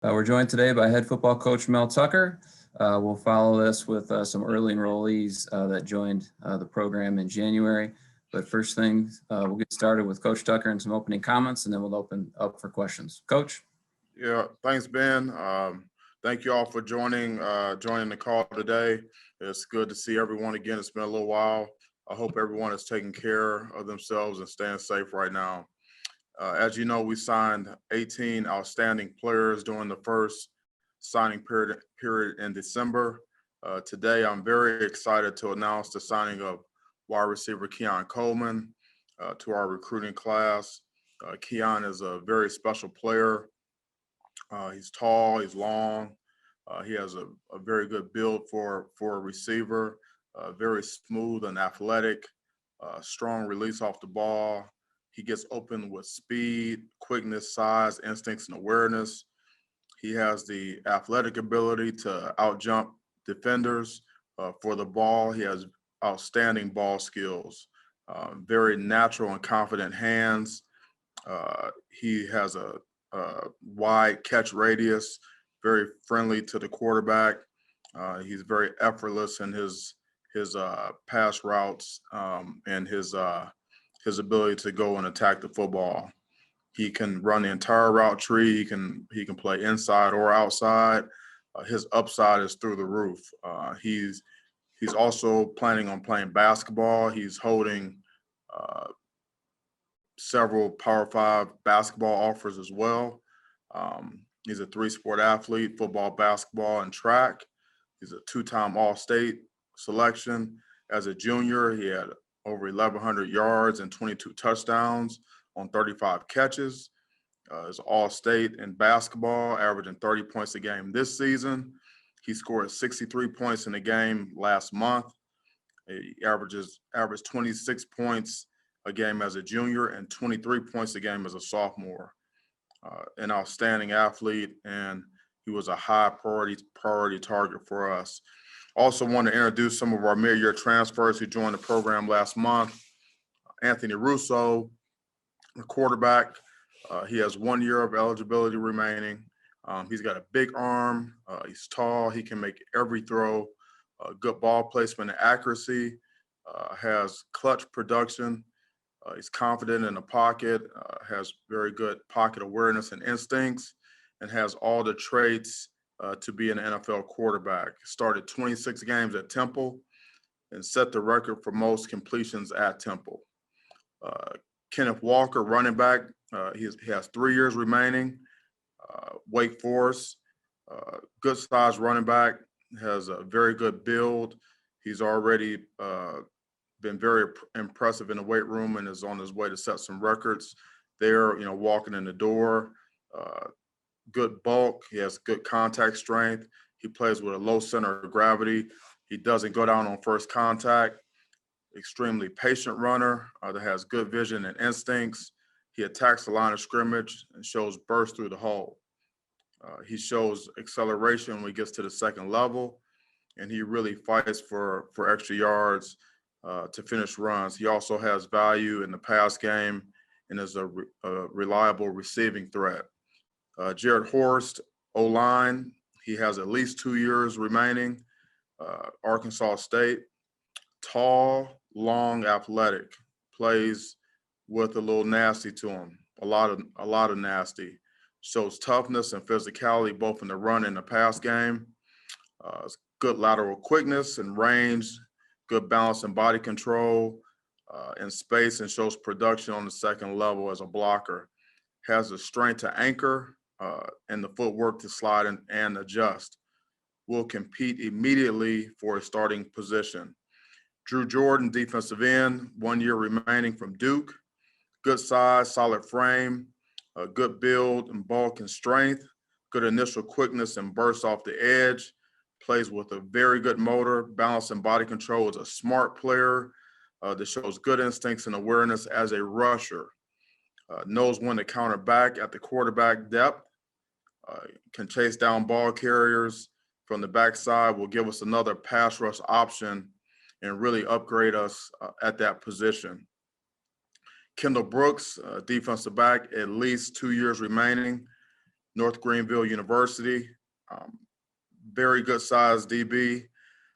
We're joined today by head football coach Mel Tucker. We'll follow this with some early enrollees that joined the program in January. But first thing, we'll get started with Coach Tucker and some opening comments, and then we'll open up for questions. Coach? Yeah, thanks, Ben. Thank you all for joining the call today. It's good to see everyone again. It's been a little while. I hope everyone is taking care of themselves and staying safe right now. As you know, we signed 18 outstanding players during the first signing period in December. Today, I'm very excited to announce the signing of wide receiver Keon Coleman to our recruiting class. Keon is a very special player. He's tall, he's long. He has a very good build for a receiver, very smooth and athletic, strong release off the ball. He gets open with speed, quickness, size, instincts, and awareness. He has the athletic ability to outjump defenders for the ball. He has outstanding ball skills, very natural and confident hands. He has a wide catch radius, very friendly to the quarterback. He's very effortless in his pass routes and his ability to go and attack the football. He can run the entire route tree. He can play inside or outside. His upside is through the roof. He's also planning on playing basketball. He's holding several Power 5 basketball offers as well. He's a 3-sport athlete, football, basketball, and track. He's a 2-time All-State selection. As a junior, he had over 1,100 yards and 22 touchdowns on 35 catches. He's All-State in basketball, averaging 30 points a game this season. He scored 63 points in a game last month. He averaged 26 points a game as a junior and 23 points a game as a sophomore. An outstanding athlete, and he was a high priority target for us. Also want to introduce some of our mid-year transfers who joined the program last month. Anthony Russo, the quarterback. He has 1 year of eligibility remaining. He's got a big arm. He's tall. He can make every throw. Good ball placement and accuracy. Has clutch production. He's confident in the pocket, has very good pocket awareness and instincts, and has all the traits to be an NFL quarterback. Started 26 games at Temple and set the record for most completions at Temple. Kenneth Walker, running back, he has 3 years remaining. Wake Forest, good size running back, has a very good build. He's already been very impressive in the weight room and is on his way to set some records there, walking in the door. Good bulk. He has good contact strength. He plays with a low center of gravity. He doesn't go down on first contact. Extremely patient runner that has good vision and instincts. He attacks the line of scrimmage and shows burst through the hole. He shows acceleration when he gets to the second level, and he really fights for extra yards to finish runs. He also has value in the pass game and is a reliable receiving threat. Jared Horst, O-line, he has at least 2 years remaining. Arkansas State, tall, long, athletic, plays with a little nasty to him, a lot of nasty. Shows toughness and physicality both in the run and the pass game. Good lateral quickness and range, good balance and body control in space, and shows production on the second level as a blocker. Has the strength to anchor and the footwork to slide and adjust. Will compete immediately for a starting position. Drew Jordan, defensive end, 1 year remaining from Duke. Good size, solid frame, good build and bulk and strength, good initial quickness and burst off the edge. Plays with a very good motor, balance and body control. Is a smart player that shows good instincts and awareness as a rusher. Knows when to counter back at the quarterback depth. Can chase down ball carriers from the backside. Will give us another pass rush option and really upgrade us at that position. Kendall Brooks, defensive back, at least 2 years remaining. North Greenville University. Very good size DB,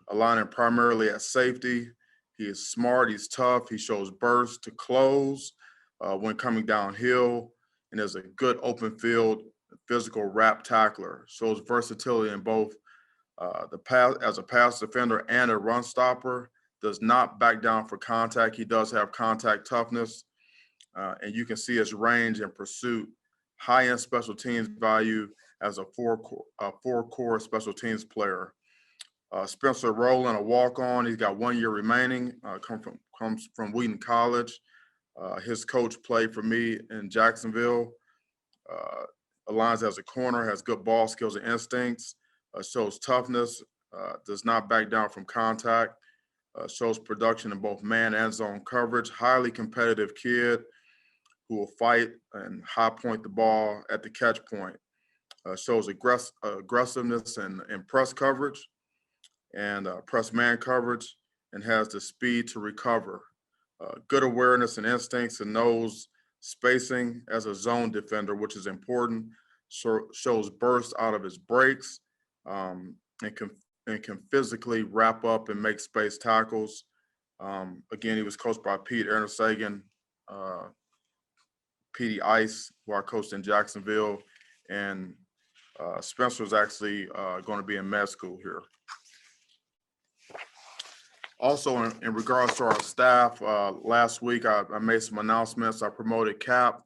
aligning primarily at safety. He is smart, he's tough, he shows burst to close when coming downhill, and is a good open field physical wrap tackler. Shows versatility in both the pass as a pass defender and a run stopper. Does not back down for contact. He does have contact toughness, and you can see his range and pursuit. High-end special teams value as a four-core special teams player. Spencer Rowland, a walk-on. He's got 1 year remaining. Comes from Wheaton College. His coach played for me in Jacksonville. Aligns as a corner, has good ball skills and instincts. Shows toughness. Does not back down from contact. Shows production in both man and zone coverage. Highly competitive kid who will fight and high point the ball at the catch point. Shows aggressiveness and press coverage and press man coverage, and has the speed to recover. Good awareness and instincts, and knows spacing as a zone defender, which is important. Shows burst out of his breaks, and can physically wrap up and make space tackles. Again, he was coached by Pete Ernesagen, Petey Ice, who I coached in Jacksonville, and Spencer's actually going to be in med school here. Also, in regards to our staff, last week I made some announcements. I promoted Cap,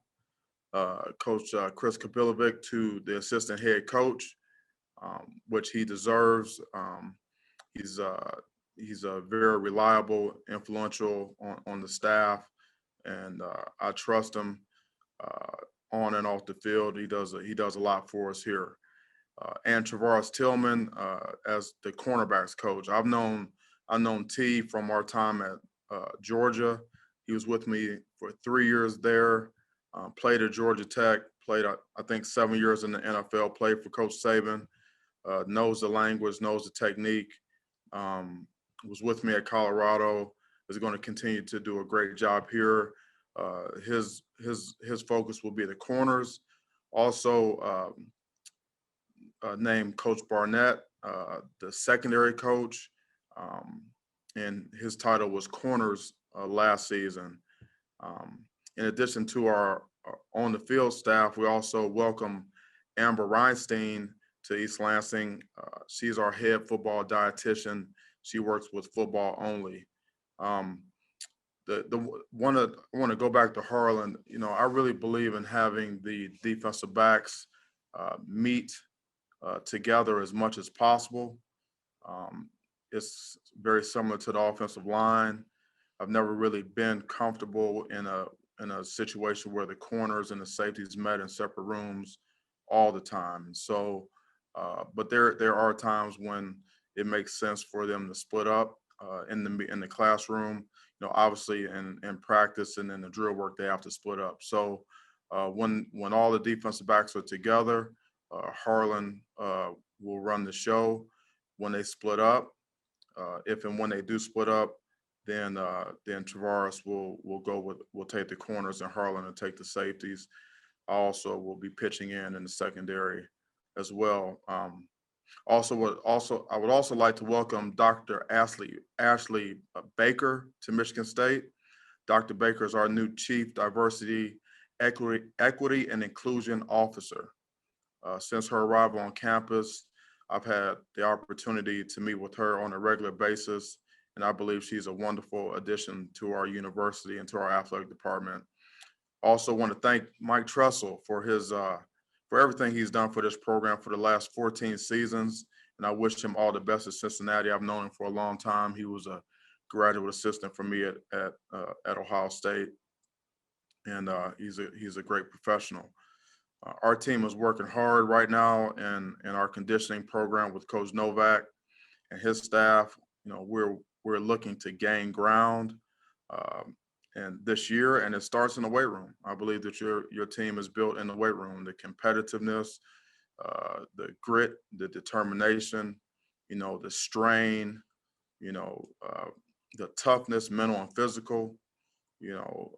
Coach Chris Kapilovic, to the assistant head coach, which he deserves. He's a very reliable, influential on the staff, and I trust him on and off the field. He does a lot for us here. And Travaris Tillman as the cornerbacks coach. I've known T from our time at Georgia. He was with me for 3 years there. Played at Georgia Tech. Played I think 7 years in the NFL. Played for Coach Saban. Knows the language. Knows the technique. Was with me at Colorado. Is going to continue to do a great job here. His focus will be the corners. Also named Coach Barnett, the secondary coach, and his title was corners last season. In addition to our on the field staff, we also welcome Amber Reinstein to East Lansing. She's our head football dietitian. She works with football only. I want to go back to Harlan. You know, I really believe in having the defensive backs meet together as much as possible. It's very similar to the offensive line. I've never really been comfortable in a situation where the corners and the safeties met in separate rooms all the time. And so, but there are times when it makes sense for them to split up in the classroom. You know, obviously in practice and in the drill work, they have to split up. So when all the defensive backs are together, Harlan will run the show. When they split up, if and when they do split up, then Travaris will take the corners and Harlan will take the safeties. I also will be pitching in the secondary as well. I would also like to welcome Dr. Ashley Baker to Michigan State. Dr. Baker is our new Chief Diversity, Equity and Inclusion Officer. Since her arrival on campus, I've had the opportunity to meet with her on a regular basis, and I believe she's a wonderful addition to our university and to our athletic department. Also want to thank Mike Tressel for for everything he's done for this program for the last 14 seasons, and I wish him all the best at Cincinnati. I've known him for a long time. He was a graduate assistant for me at Ohio State, and he's a great professional. Our team is working hard right now in our conditioning program with Coach Novak and his staff. You know, we're looking to gain ground and this year, and it starts in the weight room. I believe that your team is built in the weight room. The competitiveness, the grit, the determination, you know, the strain, you know, the toughness, mental and physical, you know,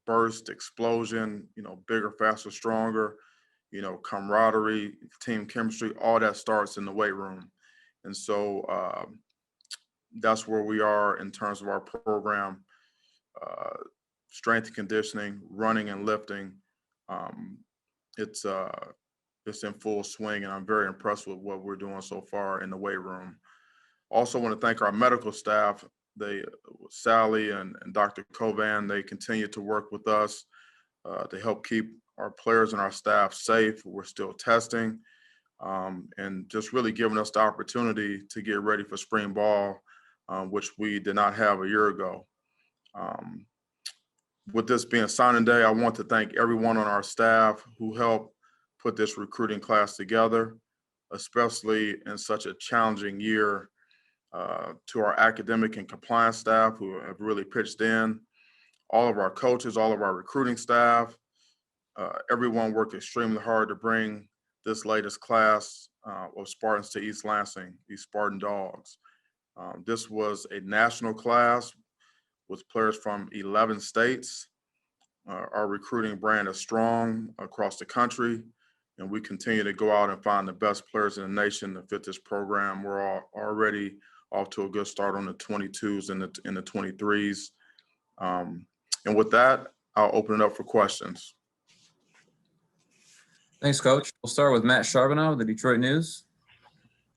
burst, explosion, you know, bigger, faster, stronger. camaraderie, team chemistry, all that starts in the weight room. And so that's where we are in terms of our program. Uh, Strength and conditioning, running and lifting. Um, it's in full swing, and I'm very impressed with what we're doing so far in the weight room. Also want to thank our medical staff. Sally and Dr. Covan, they continue to work with us to help keep our players and our staff safe. We're still testing and just really giving us the opportunity to get ready for spring ball, which we did not have a year ago. With this being signing day, I want to thank everyone on our staff who helped put this recruiting class together, especially in such a challenging year. To our academic and compliance staff who have really pitched in, all of our coaches, all of our recruiting staff, everyone worked extremely hard to bring this latest class of Spartans to East Lansing, these Spartan Dogs. This was a national class with players from 11 states. Our recruiting brand is strong across the country, and we continue to go out and find the best players in the nation to fit this program. We're already off to a good start on the 22s and the 23s. And with that, I'll open it up for questions. Thanks, Coach. We'll start with Matt Charbonneau with the Detroit News.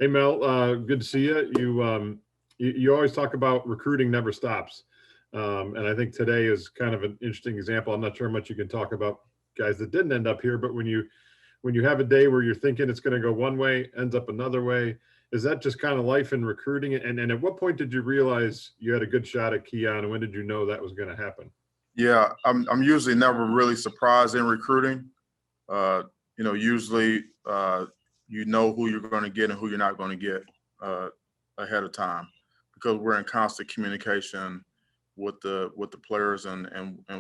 Hey, Mel, good to see you. You always talk about recruiting never stops. And I think today is kind of an interesting example. I'm not sure how much you can talk about guys that didn't end up here, but when you have a day where you're thinking it's going to go one way, ends up another way, is that just kind of life in recruiting? And at what point did you realize you had a good shot at Keon, and when did you know that was going to happen? Yeah, I'm usually never really surprised in recruiting. Usually you know who you're going to get and who you're not going to get ahead of time, because we're in constant communication with the players and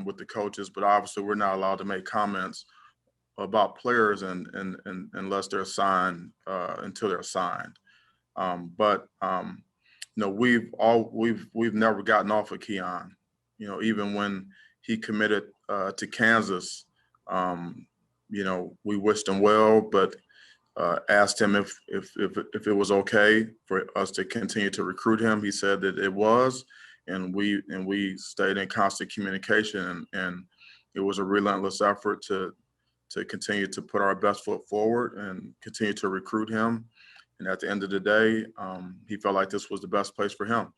with the coaches. But obviously we're not allowed to make comments about players and unless they're signed until they're signed. We've never gotten off of Keon. Even when he committed to Kansas, we wished him well, but asked him if it was okay for us to continue to recruit him. He said that it was, and we stayed in constant communication, and it was a relentless effort to continue to put our best foot forward and continue to recruit him. And at the end of the day, he felt like this was the best place for him.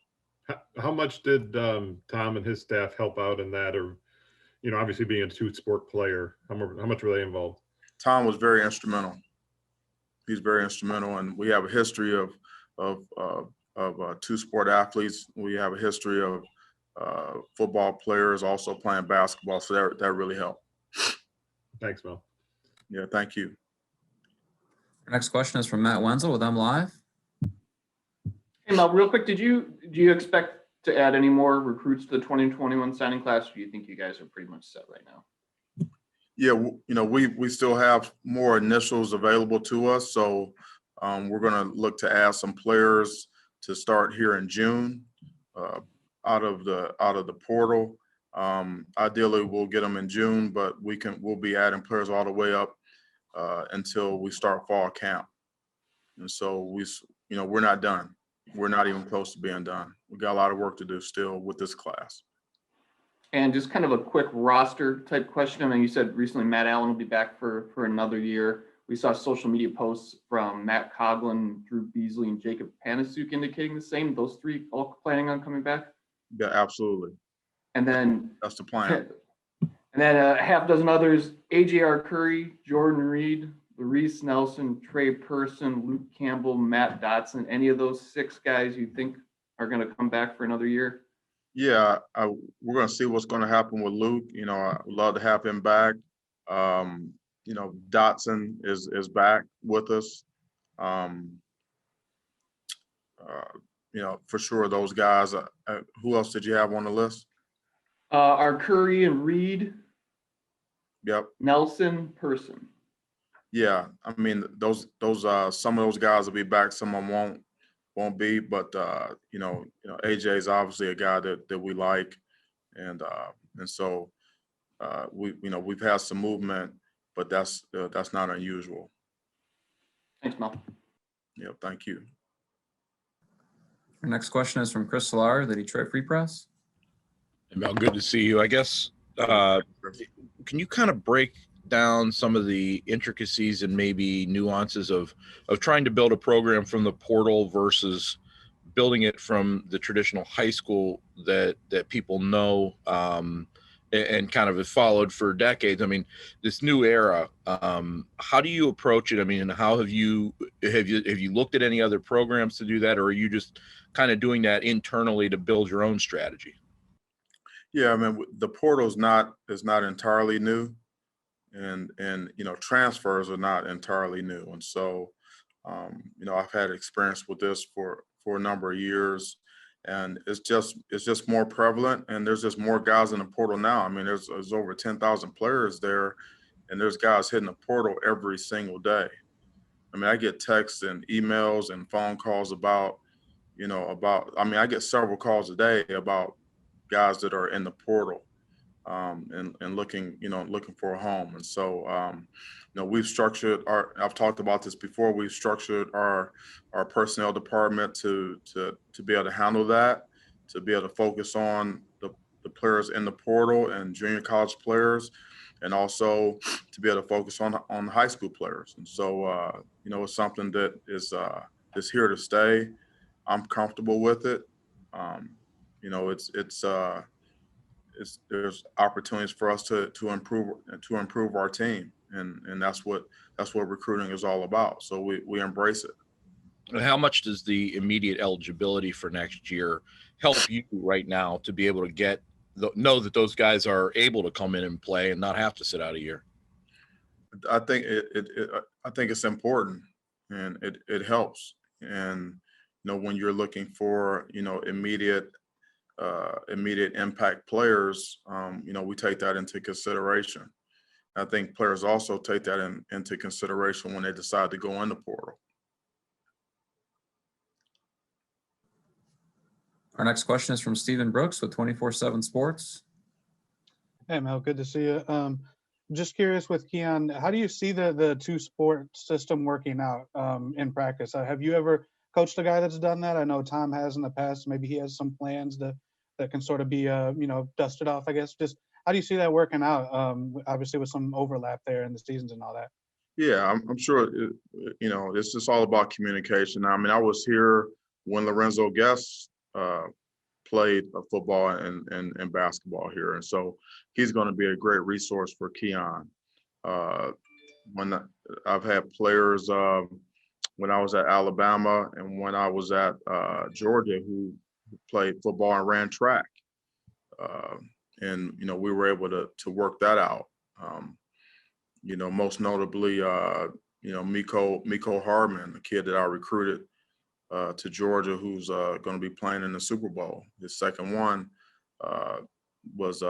How much did Tom and his staff help out in that? Or, obviously being a two-sport player, how much were they involved? Tom was very instrumental. He's very instrumental, and we have a history of two-sport athletes. We have a history of football players also playing basketball, so that really helped. Thanks, Mel. Yeah, thank you. Our next question is from Matt Wenzel with MLive. Hey, Mel, real quick, do you expect to add any more recruits to the 2021 signing class, or do you think you guys are pretty much set right now? Yeah, we still have more initials available to us, so we're going to look to add some players to start here in June out of the portal. Ideally, we'll get them in June, but we'll be adding players all the way up until we start fall camp. And so we're not done. We're not even close to being done. We got a lot of work to do still with this class. And just kind of a quick roster type question. I mean, you said recently Matt Allen will be back for another year. We saw social media posts from Matt Coughlin, Drew Beasley, and Jacob Panasuk indicating the same. Those three all planning on coming back? Yeah, absolutely. And then that's the plan. And then a half dozen others: AJR Curry, Jordan Reed, Larice Nelson, Trey Person, Luke Campbell, Matt Dotson. Any of those six guys you think are going to come back for another year? Yeah, we're going to see what's going to happen with Luke. I would love to have him back. Dotson is back with us. For sure, those guys. Who else did you have on the list? Our Curry and Reed. Yep. Nelson, Person. Yeah, I mean those some of those guys will be back, some of them won't be, but AJ is obviously a guy that we like, and so we've had some movement but that's not unusual. Thanks, Mel. Yeah, thank you. Our next question is from Chris Solar, the Detroit Free Press. Hey, Mel, good to see you. I guess, can you kind of break down some of the intricacies and maybe nuances of trying to build a program from the portal versus building it from the traditional high school that people know and kind of have followed for decades? I mean, this new era, how do you approach it? I mean, and how have you looked at any other programs to do that, or are you just kind of doing that internally to build your own strategy? Yeah, I mean, the portal is not entirely new, and transfers are not entirely new, and so I've had experience with this for a number of years, and it's just more prevalent, and there's just more guys in the portal now. I mean, there's over 10,000 players there, and there's guys hitting the portal every single day. I mean, I get texts and emails and phone calls about, I mean, I get several calls a day about guys that are in the portal and looking for a home. And so, we've structured I've talked about this before. We've structured our personnel department to be able to handle that, to be able to focus on the players in the portal and junior college players, and also to be able to focus on high school players. And so, it's something that is here to stay. I'm comfortable with it. There's opportunities for us to improve our team, and that's what recruiting is all about. So we embrace it. And how much does the immediate eligibility for next year help you right now to be able to know that those guys are able to come in and play and not have to sit out a year? I think I think it's important, and it helps. And when you're looking for immediate impact players, we take that into consideration. I think players also take that into consideration when they decide to go in the portal. Our next question is from Stephen Brooks with 24/7 Sports. Hey, Mel, good to see you. Just curious with Keon, how do you see the two-sport system working out in practice? Have you ever coached a guy that's done that? I know Tom has in the past. Maybe he has some plans that can sort of be, dusted off, I guess. Just how do you see that working out? Obviously with some overlap there in the seasons and all that. Yeah, I'm sure, it's just all about communication. I mean, I was here when Lorenzo Guest played football and basketball here. And so he's going to be a great resource for Keon. When I've had players when I was at Alabama and when I was at Georgia who played football and ran track. And we were able to work that out. Most notably, Miko Hardman, the kid that I recruited to Georgia, who's going to be playing in the Super Bowl. His second one was,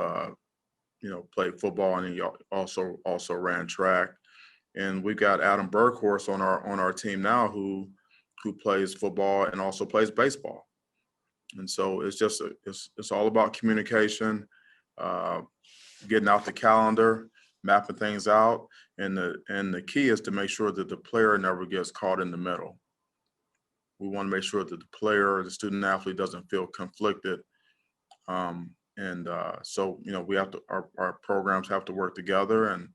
played football, and he also ran track. And we got Adam Burkhorst on our team now, who plays football and also plays baseball. And so it's all about communication, getting out the calendar, mapping things out, and the key is to make sure that the player never gets caught in the middle. We want to make sure that the student athlete doesn't feel conflicted. So we have to, our programs have to work together and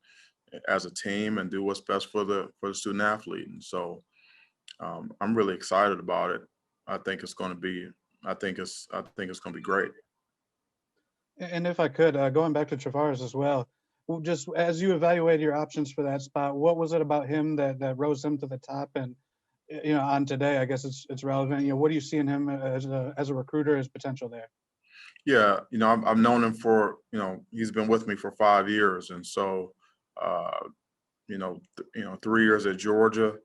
as a team and do what's best for the student athlete. And so I'm really excited about it. I think it's going to be great. And if I could, going back to Travares as well, just as you evaluate your options for that spot, what was it about him that rose him to the top? And on today, I guess it's relevant. What do you see in him as a recruiter, as potential there? Yeah, I've known him for, he's been with me for 5 years, and so 3 years at Georgia,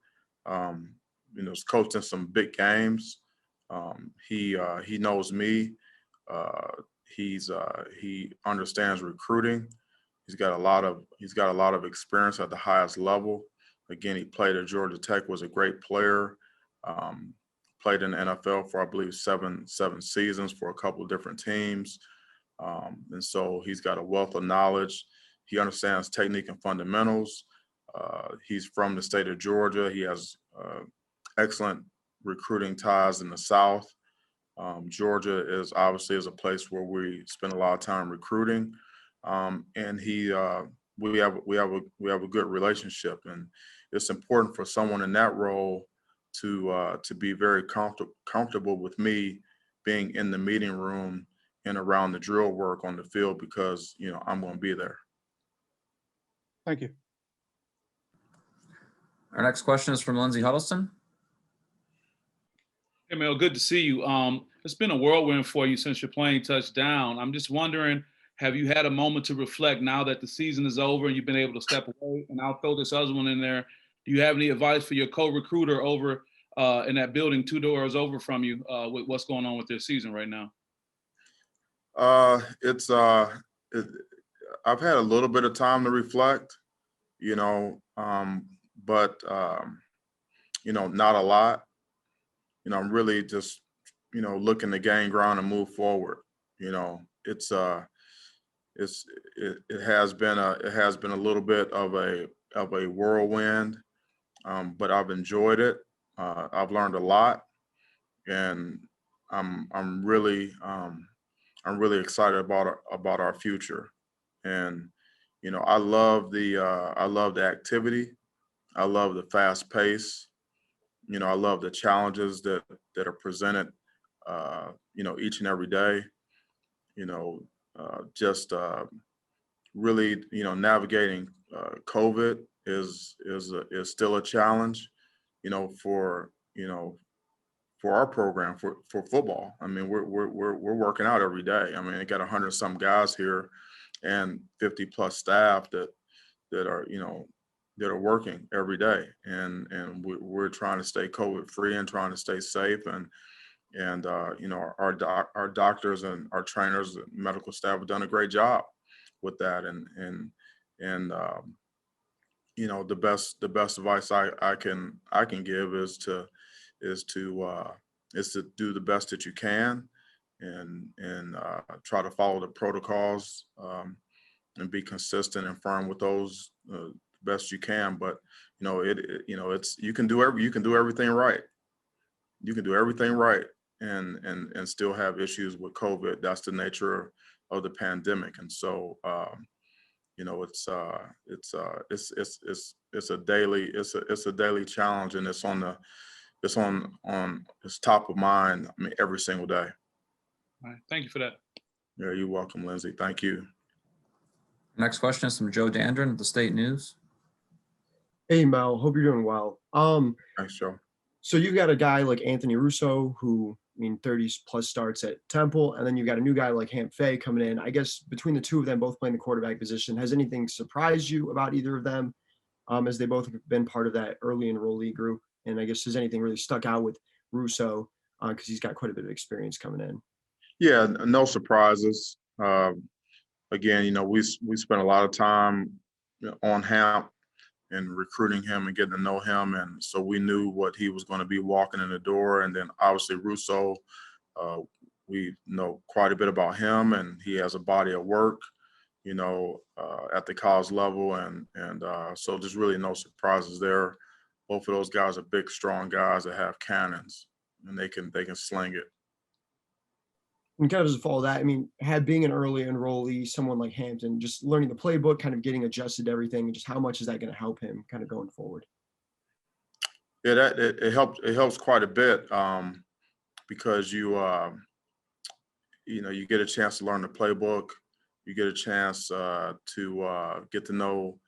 he's coached in some big games. He knows me. He understands recruiting. He's got a lot of experience at the highest level. Again, he played at Georgia Tech, was a great player. Played in the NFL for, I believe, seven seasons for a couple of different teams. And so he's got a wealth of knowledge. He understands technique and fundamentals. He's from the state of Georgia. He has excellent recruiting ties in the South. Georgia is obviously a place where we spend a lot of time recruiting, and we have a good relationship, and it's important for someone in that role to be very comfortable with me being in the meeting room and around the drill work on the field, because I'm going to be there. Thank you. Our next question is from Lindsey Huddleston. Hey, Mel, good to see you. It's been a whirlwind for you since your plane touched down. I'm just wondering, have you had a moment to reflect now that the season is over and you've been able to step away? And I'll throw this other one in there. Do you have any advice for your co-recruiter over in that building 2 doors over from you with what's going on with their season right now? I've had a little bit of time to reflect, but not a lot. I'm really just, looking to gain ground and move forward. It has been a little bit of a whirlwind, but I've enjoyed it. I've learned a lot, and I'm really excited about our future. And I love the activity. I love the fast pace. I love the challenges that are presented, each and every day. Really, navigating COVID is still a challenge, for our program for football. I mean, we're working out every day. I mean, I got 100 some guys here, and 50 plus staff that are working every day, and we're trying to stay COVID free and trying to stay safe, and our doctors and our trainers and medical staff have done a great job with that, and the best advice I can give is to do the best that you can, and try to follow the protocols, and be consistent and firm with those best you can. But you can do everything right. You can do everything right and still have issues with COVID. That's the nature of the pandemic. And so it's a daily challenge, and it's top of mind, I mean, every single day. All right. Thank you for that. Yeah, you're welcome, Lindsey. Thank you. Next question is from Joe Dandrin at the State News. Hey, Mel, hope you're doing well. Thanks, Joe. So you've got a guy like Anthony Russo, who, 30 plus starts at Temple, and then you've got a new guy like Hamp Fay coming in. I guess between the two of them both playing the quarterback position, has anything surprised you about either of them, as they both have been part of that early enrollee group? And I guess, has anything really stuck out with Russo, because he's got quite a bit of experience coming in? Yeah, no surprises. Again, we spent a lot of time on Hamp and recruiting him and getting to know him, and so we knew what he was going to be walking in the door. And then obviously Russo, we know quite a bit about him, and he has a body of work, at the college level, and so there's really no surprises there. Both of those guys are big, strong guys that have cannons, and they can sling it. And kind of as a follow that, being an early enrollee, someone like Hampton, just learning the playbook, kind of getting adjusted to everything, and just how much is that going to help him kind of going forward? Yeah, it helps quite a bit, because you get a chance to learn the playbook. You get a chance to get to know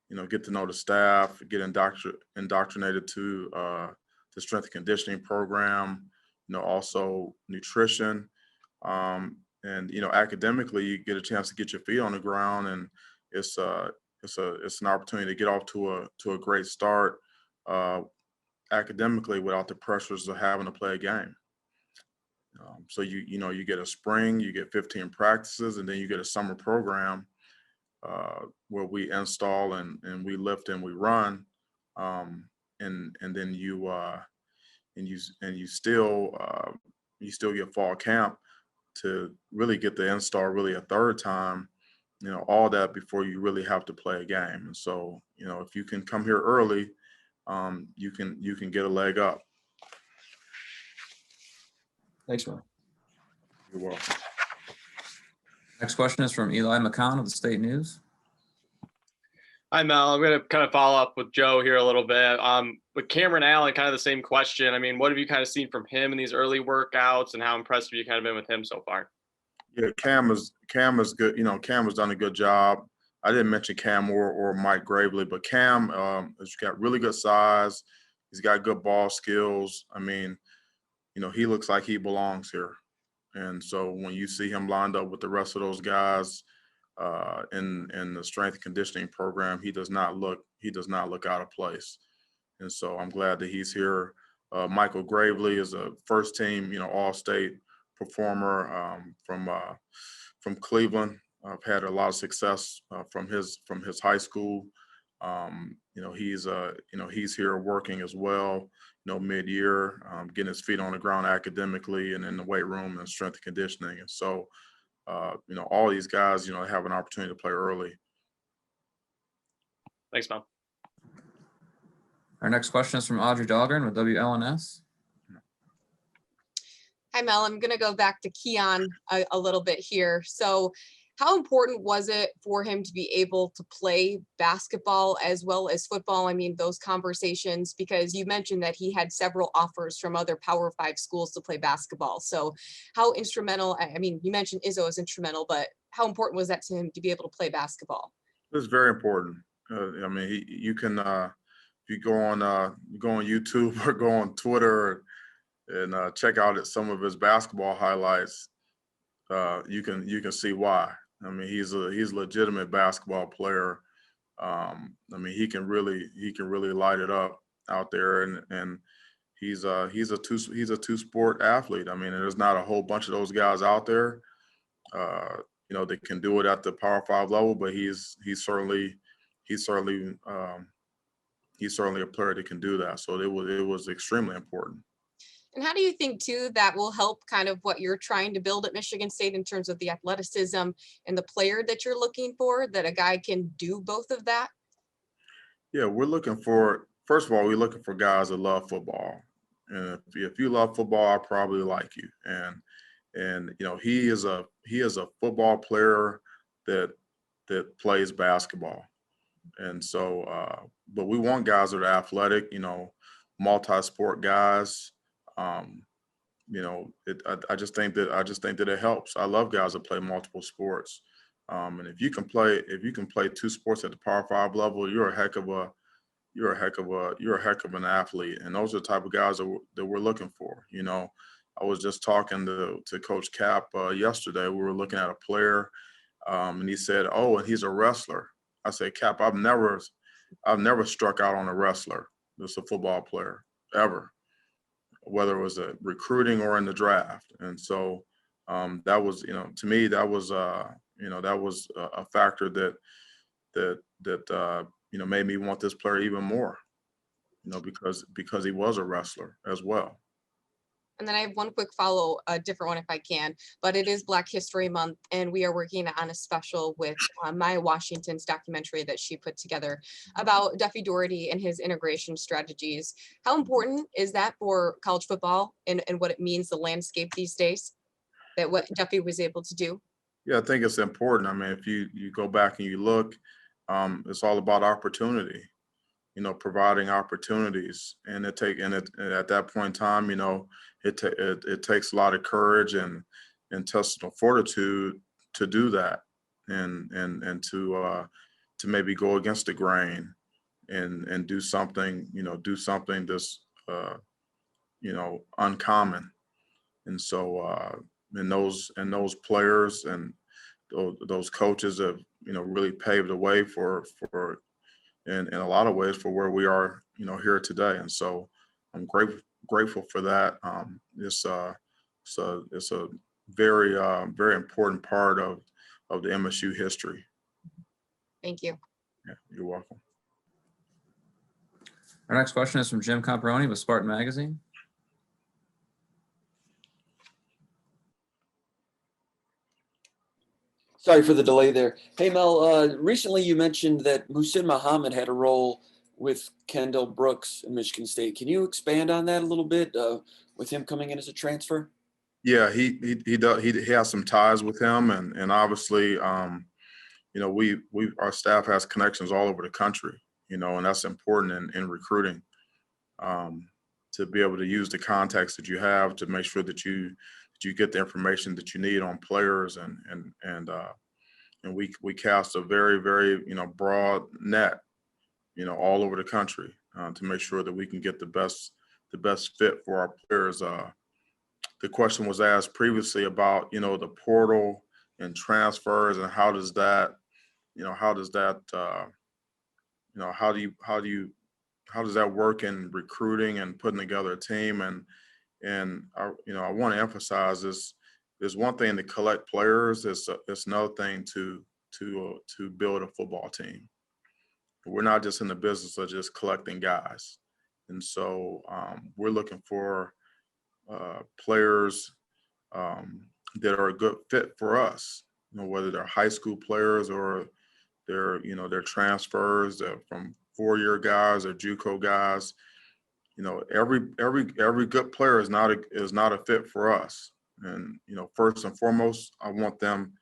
the staff, get indoctrinated to the strength and conditioning program, also nutrition. And academically, you get a chance to get your feet on the ground, and it's an opportunity to get off to a great start academically without the pressures of having to play a game. So you get a spring, you get 15 practices, and then you get a summer program where we install and we lift and we run, and then you still get fall camp to really get the install really a third time, all that before you really have to play a game. And so, if you can come here early, you can get a leg up. Thanks, Mel. You're welcome. Next question is from Eli McCown of the State News. Hi, Mel. I'm going to kind of follow up with Joe here a little bit. With Cameron Allen, kind of the same question. I mean, what have you kind of seen from him in these early workouts, and how impressed have you kind of been with him so far? Yeah, Cam is good. Cam has done a good job. I didn't mention Cam or Mike Gravely, but Cam has got really good size. He's got good ball skills. I mean, he looks like he belongs here. And so when you see him lined up with the rest of those guys in the strength and conditioning program, he does not look out of place. And so I'm glad that he's here. Michael Gravely is a first team, all-state performer from Cleveland. I've had a lot of success from his high school. He's here working as well, mid-year, getting his feet on the ground academically and in the weight room and strength and conditioning. And so, all these guys, have an opportunity to play early. Thanks, Mel. Our next question is from Audrey Dahlgren with WLNS. Hi, Mel. I'm going to go back to Keon a little bit here. So how important was it for him to be able to play basketball as well as football? I mean, those conversations, because you mentioned that he had several offers from other Power 5 schools to play basketball. So how instrumental, I mean, you mentioned Izzo is instrumental, but how important was that to him to be able to play basketball? It's very important. I mean, you can, if you go on YouTube or go on Twitter and check out some of his basketball highlights, you can see why. I mean, he's a legitimate basketball player. I mean, he can really light it up out there, and he's a two-sport athlete. I mean, there's not a whole bunch of those guys out there, that can do it at the Power 5 level. But he's certainly a player that can do that. So it was extremely important. And how do you think, too, that will help kind of what you're trying to build at Michigan State in terms of the athleticism and the player that you're looking for, that a guy can do both of that? Yeah, first of all, we're looking for guys that love football. And if you love football, I probably like you. And he is a football player that plays basketball. And so, but we want guys that are athletic, multi-sport guys. I just think that it helps. I love guys that play multiple sports. And if you can play two sports at the Power 5 level, you're a heck of an athlete. And those are the type of guys that we're looking for. I was just talking to Coach Cap yesterday. We were looking at a player, and he said, "Oh, and he's a wrestler." I said, "Cap, I've never struck out on a wrestler that's a football player ever, whether it was a recruiting or in the draft." And so that was, to me, that was a factor that made me want this player even more, because he was a wrestler as well. And then I have one quick a different one if I can, but it is Black History Month, and we are working on a special with Maya Washington's documentary that she put together about Duffy Doherty and his integration strategies. How important is that for college football and what it means, the landscape these days, that what Duffy was able to do? Yeah, I think it's important. I mean, if you go back and you look, it's all about opportunity, providing opportunities, and at that point in time, it takes a lot of courage and intestinal fortitude to do that, and to maybe go against the grain and do something that's uncommon. And so and those players and those coaches have really paved the way for in a lot of ways for where we are here today. And so I'm grateful for that. It's a very very important part of the MSU history. Thank you. Yeah, you're welcome. Our next question is from Jim Comparoni with Spartan Magazine. Sorry for the delay there. Hey, Mel, recently you mentioned that Muhsin Muhammad had a role with Kendall Brooks in Michigan State. Can you expand on that a little bit with him coming in as a transfer? Yeah, he does. He has some ties with him, and obviously, you know, we our staff has connections all over the country. You know, and that's important in recruiting, to be able to use the contacts that you have to make sure that you get the information that you need on players, and we cast a very broad net, all over the country, to make sure that we can get the best fit for our players. The question was asked previously about, the portal and transfers, and how does that, how does that work in recruiting and putting together a team? And I want to emphasize this. There's one thing to collect players. It's another thing to build a football team. We're not just in the business of just collecting guys. And so we're looking for players that are a good fit for us, whether they're high school players or they're transfers from 4-year guys or JUCO guys. Every good player is not a fit for us. And first and foremost, I want them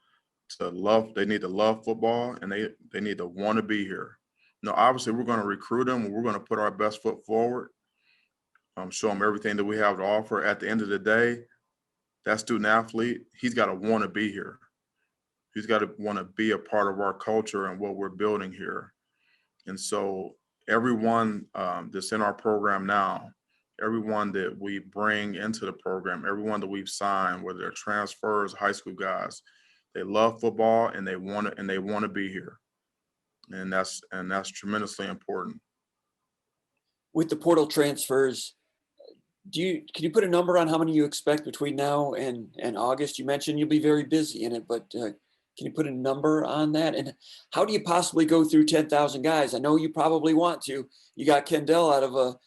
to love. They need to love football, and they need to want to be here. Obviously, we're going to recruit them, and we're going to put our best foot forward. Show them everything that we have to offer. At the end of the day, that student athlete, he's got to want to be here. He's got to want to be a part of our culture and what we're building here. And so everyone that's in our program now, everyone that we bring into the program, everyone that we've signed, whether they're transfers, high school guys, they love football and they want to be here. And that's tremendously important. With the portal transfers, can you put a number on how many you expect between now and August? You mentioned you'll be very busy in it, but can you put a number on that? And how do you possibly go through 10,000 guys? I know you probably want to. You got Kendall out of a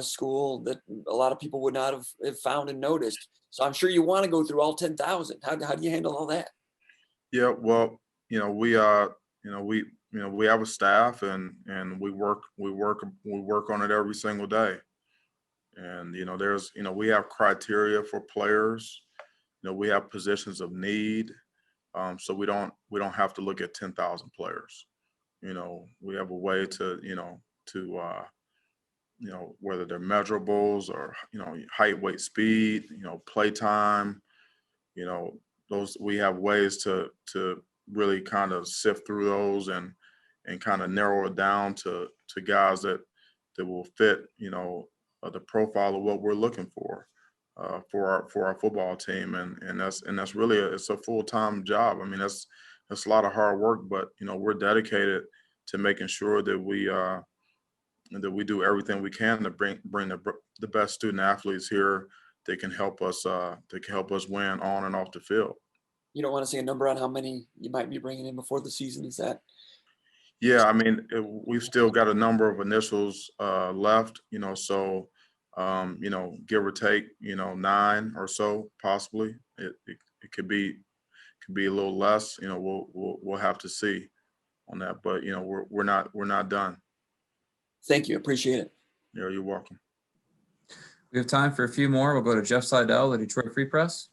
school that a lot of people would not have found and noticed. So I'm sure you want to go through all 10,000. How do you handle all that? Yeah, well, we have a staff, and we work on it every single day. And we have criteria for players. We have positions of need. So we don't have to look at 10,000 players. We have a way to whether they're measurables or height, weight, speed, play time. Those, we have ways to really kind of sift through those and kind of narrow it down to guys that will fit the profile of what we're looking for our football team. And that's really it's a full-time job. I mean, that's a lot of hard work, but we're dedicated to making sure that we do everything we can to bring the best student athletes here that can help us win on and off the field. You don't want to say a number on how many you might be bringing in before the season, is that? Yeah, I mean, we've still got a number of initials left, so give or take, 9 or so possibly. It could be a little less. We'll have to see on that, but we're not done. Thank you, appreciate it. Yeah, you're welcome. We have time for a few more. We'll go to Jeff Seidel, the Detroit Free Press.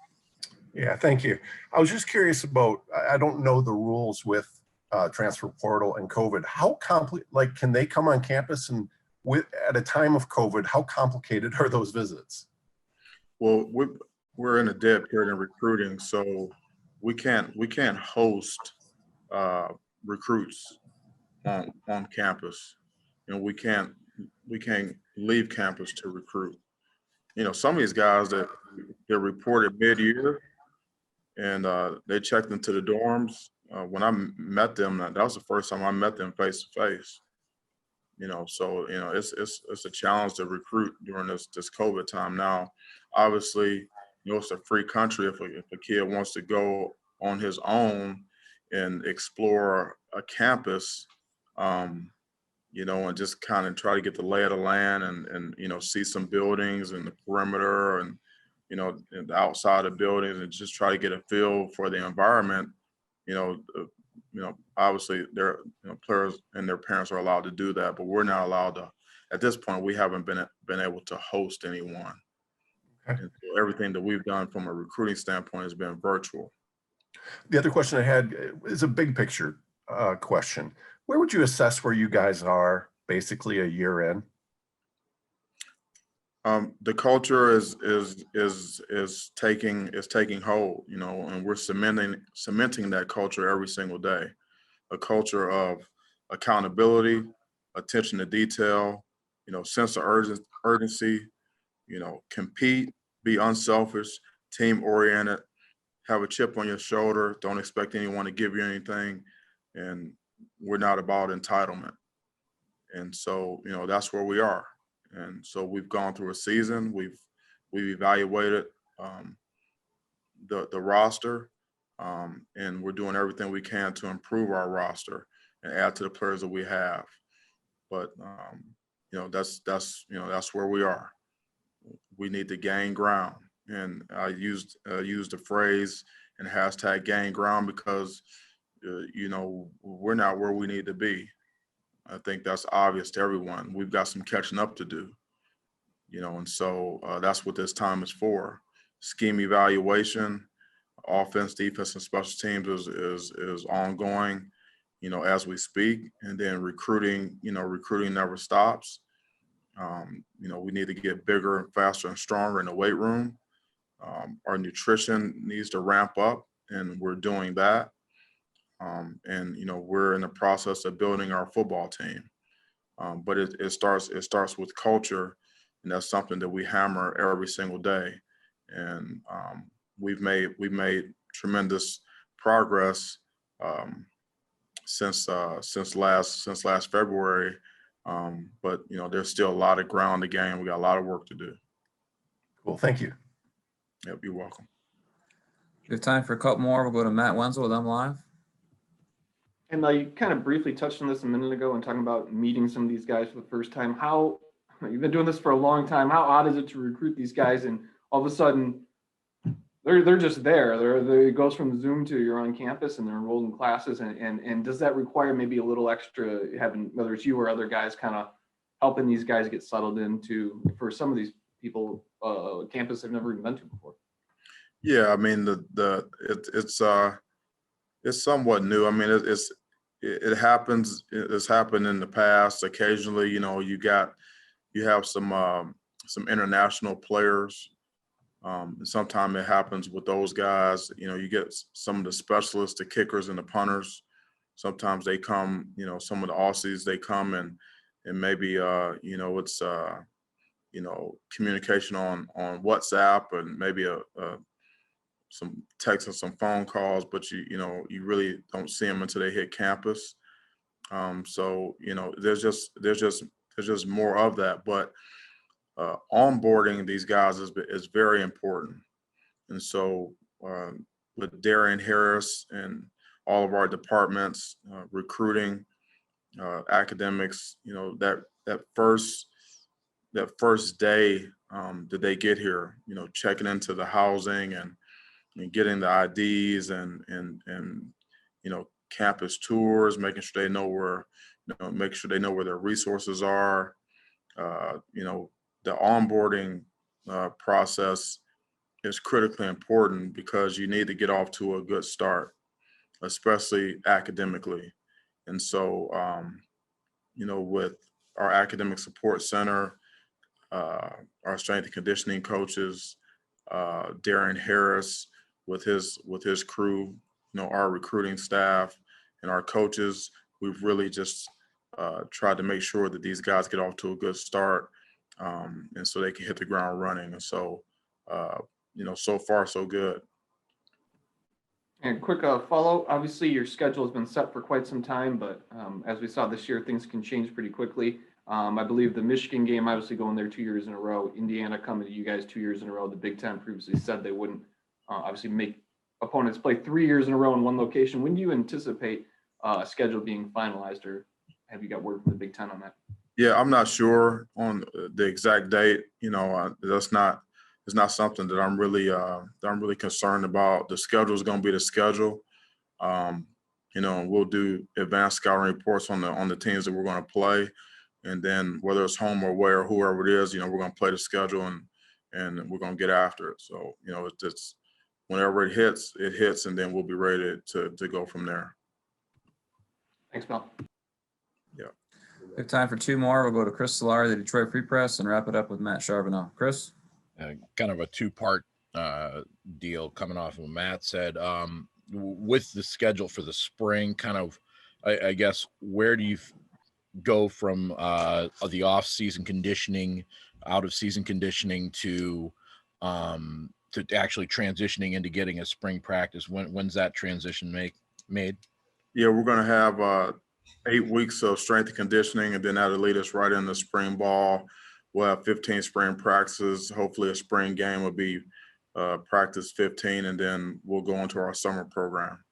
Yeah, thank you. I was just curious about, I don't know the rules with transfer portal and COVID. How can they come on campus, and at a time of COVID, how complicated are those visits? Well, we're in a dead period in recruiting, so we can't host recruits on campus. We can't leave campus to recruit. Some of these guys that reported mid-year, and they checked into the dorms. When I met them, that was the first time I met them face to face. So it's a challenge to recruit during this COVID time. Now, obviously, it's a free country. If a kid wants to go on his own and explore a campus, and just kind of try to get the lay of the land and see some buildings and the perimeter and and the outside of buildings, and just try to get a feel for the environment, Obviously their players and their parents are allowed to do that, but we're not allowed to. At this point, we haven't been able to host anyone. Okay. And so everything that we've done from a recruiting standpoint has been virtual. The other question I had is a big picture question. Where would you assess where you guys are basically a year in? The culture is taking hold, and we're cementing that culture every single day. A culture of accountability, attention to detail, sense of urgency, compete, be unselfish, team oriented, have a chip on your shoulder, don't expect anyone to give you anything, and we're not about entitlement. And so, that's where we are. And so we've gone through a season. We've evaluated the roster, and we're doing everything we can to improve our roster and add to the players that we have. But that's where we are. We need to gain ground, and I used the phrase and hashtag gain ground because we're not where we need to be. I think that's obvious to everyone. We've got some catching up to do, and so that's what this time is for. Scheme evaluation, offense, defense, and special teams is ongoing, as we speak. And then recruiting never stops. We need to get bigger and faster and stronger in the weight room. Our nutrition needs to ramp up, and we're doing that. And we're in the process of building our football team, but it starts with culture, and that's something that we hammer every single day. And we've made tremendous progress since last February, but there's still a lot of ground to gain. We got a lot of work to do. Cool, thank you. Yep, you're welcome. We have time for a couple more. We'll go to Matt Wenzel with them live. And you kind of briefly touched on this a minute ago and talking about meeting some of these guys for the first time. How you've been doing this for a long time. How odd is it to recruit these guys and all of a sudden they're just there? It goes from Zoom to you're on campus and they're enrolled in classes. And does that require maybe a little extra having, whether it's you or other guys, kind of helping these guys get settled into, for some of these people, campus they've never even been to before? Yeah, I mean it's somewhat new. I mean it happens. It's happened in the past. Occasionally, you have some international players. Sometimes it happens with those guys. You get some of the specialists, the kickers and the punters. Sometimes they come. Some of the Aussies, they come and maybe it's communication on WhatsApp and maybe some texts and some phone calls, but you really don't see them until they hit campus. So there's just more of that. But onboarding these guys is very important. And so with Darian Harris and all of our departments, recruiting, academics, that first day that they get here, checking into the housing and getting the IDs and campus tours, making sure they know where their resources are. The onboarding process is critically important because you need to get off to a good start, especially academically. And so, with our academic support center, our strength and conditioning coaches, Darren Harris with his crew, our recruiting staff and our coaches, we've really just tried to make sure that these guys get off to a good start, and so they can hit the ground running. And so, so far so good. And quick follow, obviously your schedule has been set for quite some time, but as we saw this year, things can change pretty quickly. I believe the Michigan game, obviously going there 2 years in a row, Indiana coming to you guys 2 years in a row. The Big Ten previously said they wouldn't obviously make opponents play 3 years in a row in one location. When do you anticipate a schedule being finalized, or have you got word from the Big Ten on that? Yeah, I'm not sure on the exact date. It's not something that I'm really concerned about. The schedule is going to be the schedule. You know, we'll do advanced scouting reports on the teams that we're going to play, and then whether it's home or away or whoever it is, you know, we're going to play the schedule and we're going to get after it. So, you know, it's whenever it hits, and then we'll be ready to go from there. Thanks, Mel. Yeah. We have time for two more. We'll go to Chris Solari, the Detroit Free Press, and wrap it up with Matt Charbonneau. Chris? Kind of a two-part deal coming off of what Matt said. With the schedule for the spring, kind of, I guess, where do you go from the off-season conditioning, out-of-season conditioning to actually transitioning into getting a spring practice? When's that transition made? Yeah, we're going to have 8 weeks of strength and conditioning, and then that'll lead us right into spring ball. We'll have 15 spring practices. Hopefully a spring game will be practice 15, and then we'll go into our summer program.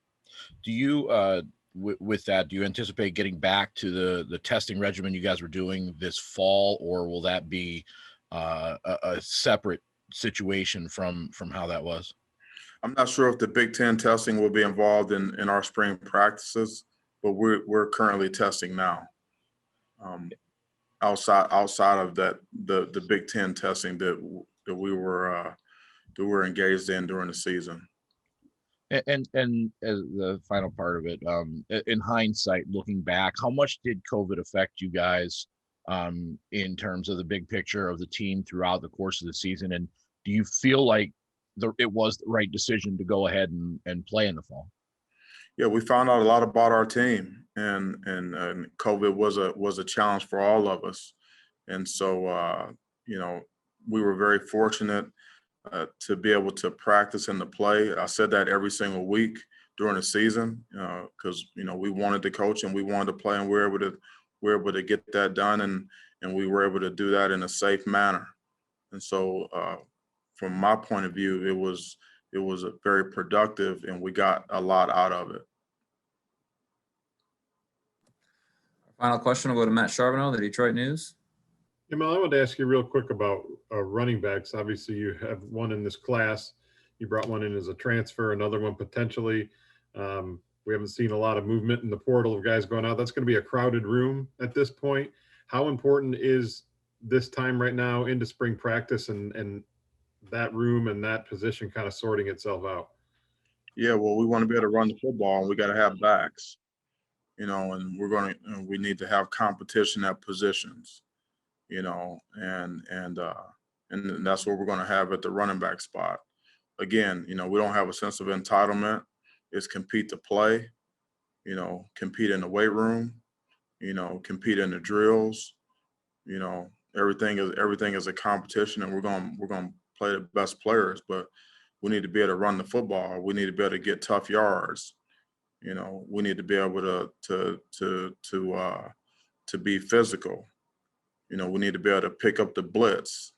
Do you, with that, do you anticipate getting back to the testing regimen you guys were doing this fall, or will that be a separate situation from how that was? I'm not sure if the Big Ten testing will be involved in our spring practices, but we're currently testing now. Outside of that, the Big Ten testing that we were engaged in during the season. And as the final part of it, in hindsight, looking back, how much did COVID affect you guys in terms of the big picture of the team throughout the course of the season? And do you feel like it was the right decision to go ahead and play in the fall? Yeah, we found out a lot about our team, and COVID was a challenge for all of us, and so you know, we were very fortunate to be able to practice and to play. I said that every single week during the season, because you know, we wanted to coach and we wanted to play, and we were able to get that done, and we were able to do that in a safe manner. And so, from my point of view, it was a very productive, and we got a lot out of it. Final question will go to Matt Charbonneau, the Detroit News. Yeah, Mel, I wanted to ask you real quick about running backs. Obviously, you have one in this class. You brought one in as a transfer, another one potentially. We haven't seen a lot of movement in the portal of guys going out. That's going to be a crowded room at this point. How important is this time right now into spring practice and that room and that position kind of sorting itself out? Yeah, well, we want to be able to run the football, and we got to have backs, you know, and we need to have competition at positions, you know, and that's what we're going to have at the running back spot. Again, you know, we don't have a sense of entitlement. It's compete to play, you know, compete in the weight room, you know, compete in the drills, you know, everything is a competition, and we're going to play the best players, but we need to be able to run the football. We need to be able to get tough yards. You know, we need to be able to be physical. You know, we need to be able to pick up the blitz.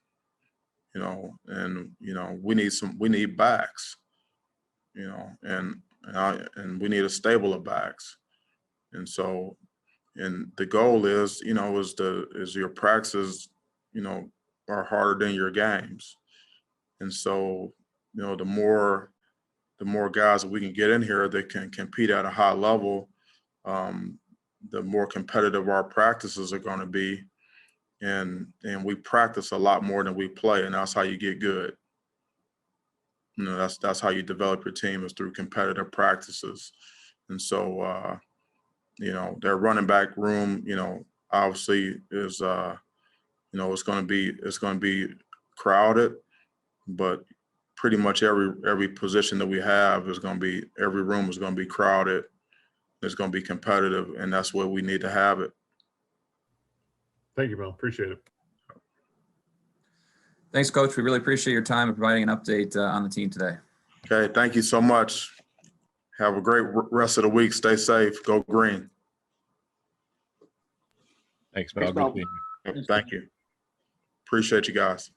You know, and you know, we need backs. You know, and we need a stable of backs. And so, and the goal is, you know, is your practices, you know, are harder than your games. And so, you know, the more guys that we can get in here that can compete at a high level, the more competitive our practices are going to be. And we practice a lot more than we play, and that's how you get good. You know, that's how you develop your team, is through competitive practices. And so, you know, their running back room, you know, obviously is, you know, it's going to be crowded, but pretty much every position that we have every room is going to be crowded. It's going to be competitive, and that's where we need to have it. Thank you, Mel. Appreciate it. Thanks, Coach. We really appreciate your time and providing an update on the team today. Okay, thank you so much. Have a great rest of the week. Stay safe. Go green. Thanks, Mel. Thanks, Mel. Good seeing you. Thank you. Appreciate you guys.